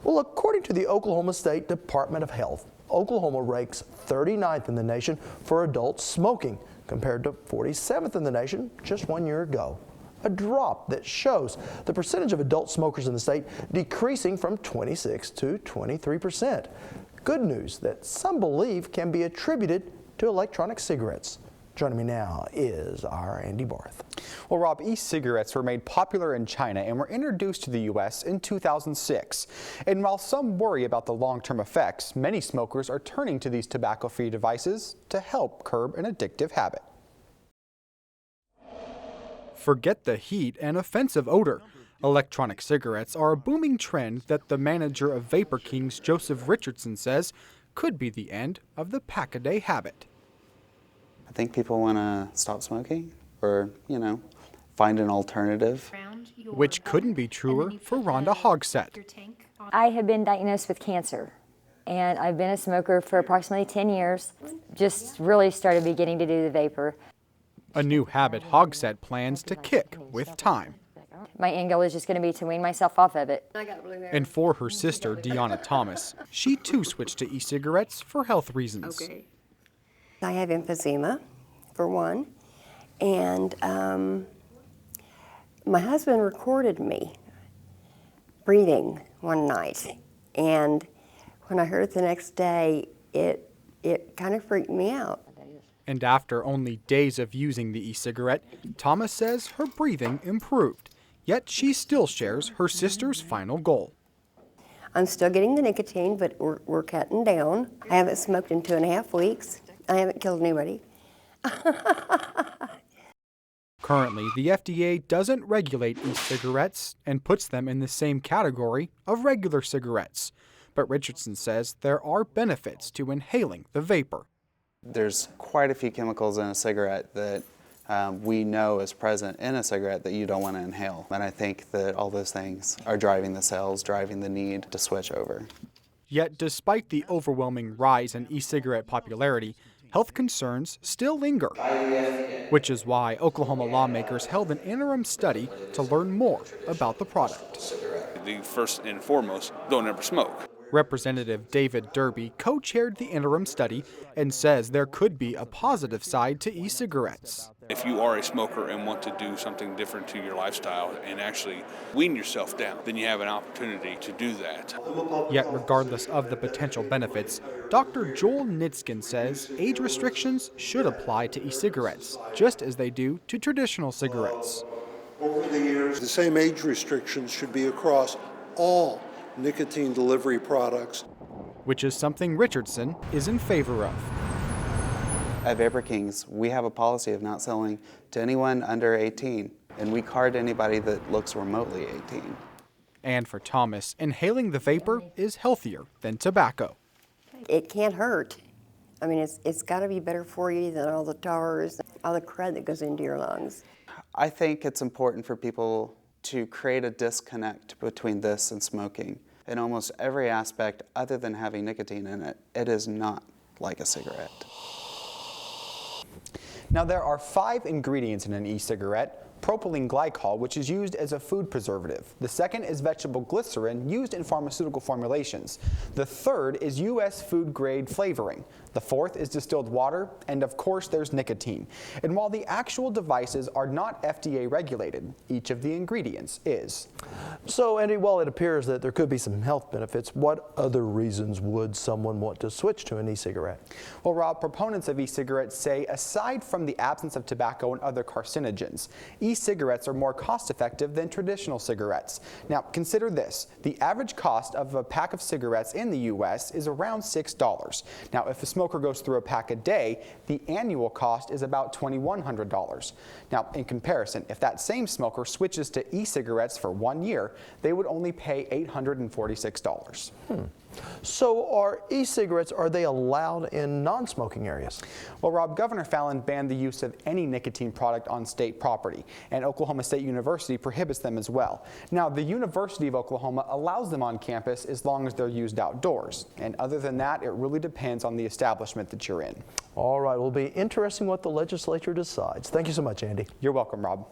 Well, according to the Oklahoma State Department of Health, Oklahoma ranks 39th in the nation for adult smoking, compared to 47th in the nation just 1 year ago. A drop that shows the percentage of adult smokers in the state decreasing from 26 to 23%. Good news that some believe can be attributed to electronic cigarettes. Joining me now is our Andy Barth. Well, Rob, e-cigarettes were made popular in China and were introduced to the U.S. in 2006. And while some worry about the long-term effects, many smokers are turning to these tobacco-free devices to help curb an addictive habit. Forget the heat and offensive odor. Electronic cigarettes are a booming trend that the manager of Vapor Kings, Joseph Richardson, says could be the end of the pack-a-day habit. I think people want to stop smoking or, find an alternative. Which couldn't be truer for Rhonda Hogsett. I have been diagnosed with cancer, and I've been a smoker for approximately 10 years. Just really started beginning to do the vapor. A new habit Hogsett plans to kick with time. My end goal is just going to be to wean myself off of it. And for her sister, Deanna Thomas, she too switched to e-cigarettes for health reasons. Okay. I have emphysema, for one, and my husband recorded me breathing one night, and when I heard it the next day, it kind of freaked me out. And after only days of using the e-cigarette, Thomas says her breathing improved. Yet she still shares her sister's final goal. I'm still getting the nicotine, but we're cutting down. I haven't smoked in 2.5 weeks. I haven't killed anybody. Currently, the FDA doesn't regulate e-cigarettes and puts them in the same category of regular cigarettes. But Richardson says there are benefits to inhaling the vapor. There's quite a few chemicals in a cigarette that we know is present in a cigarette that you don't want to inhale. And I think that all those things are driving the sales, driving the need to switch over. Yet despite the overwhelming rise in e-cigarette popularity, health concerns still linger, which is why Oklahoma lawmakers held an interim study to learn more about the product. The first and foremost, don't ever smoke. Representative David Derby co-chaired the interim study and says there could be a positive side to e-cigarettes. If you are a smoker and want to do something different to your lifestyle and actually wean yourself down, then you have an opportunity to do that. Yet regardless of the potential benefits, Dr. Joel Nitskin says age restrictions should apply to e-cigarettes, just as they do to traditional cigarettes. Over the years, the same age restrictions should be across all nicotine delivery products, which is something Richardson is in favor of. At Vapor Kings, we have a policy of not selling to anyone under 18, and we card anybody that looks remotely 18. And for Thomas, inhaling the vapor is healthier than tobacco. It can't hurt. I mean, it's got to be better for you than all the tars, all the crud that goes into your lungs. I think it's important for people to create a disconnect between this and smoking. In almost every aspect other than having nicotine in it, it is not like a cigarette. Now, there are 5 ingredients in an e-cigarette. Propylene glycol, which is used as a food preservative. The second is vegetable glycerin, used in pharmaceutical formulations. The third is U.S. food-grade flavoring. The fourth is distilled water, and of course there's nicotine. And while the actual devices are not FDA regulated, each of the ingredients is. So, Andy, while it appears that there could be some health benefits, what other reasons would someone want to switch to an e-cigarette? Well, Rob, proponents of e-cigarettes say aside from the absence of tobacco and other carcinogens, e-cigarettes are more cost-effective than traditional cigarettes. Now, consider this. The average cost of a pack of cigarettes in the U.S. is around $6. Now, if a smoker goes through a pack a day, the annual cost is about $2,100. Now, in comparison, if that same smoker switches to e-cigarettes for 1 year, they would only pay $846. So are e-cigarettes, are they allowed in non-smoking areas? Well, Rob, Governor Fallin banned the use of any nicotine product on state property, and Oklahoma State University prohibits them as well. Now, the University of Oklahoma allows them on campus as long as they're used outdoors. And other than that, it really depends on the establishment that you're in. All right, it will be interesting what the legislature decides. Thank you so much, Andy. You're welcome, Rob.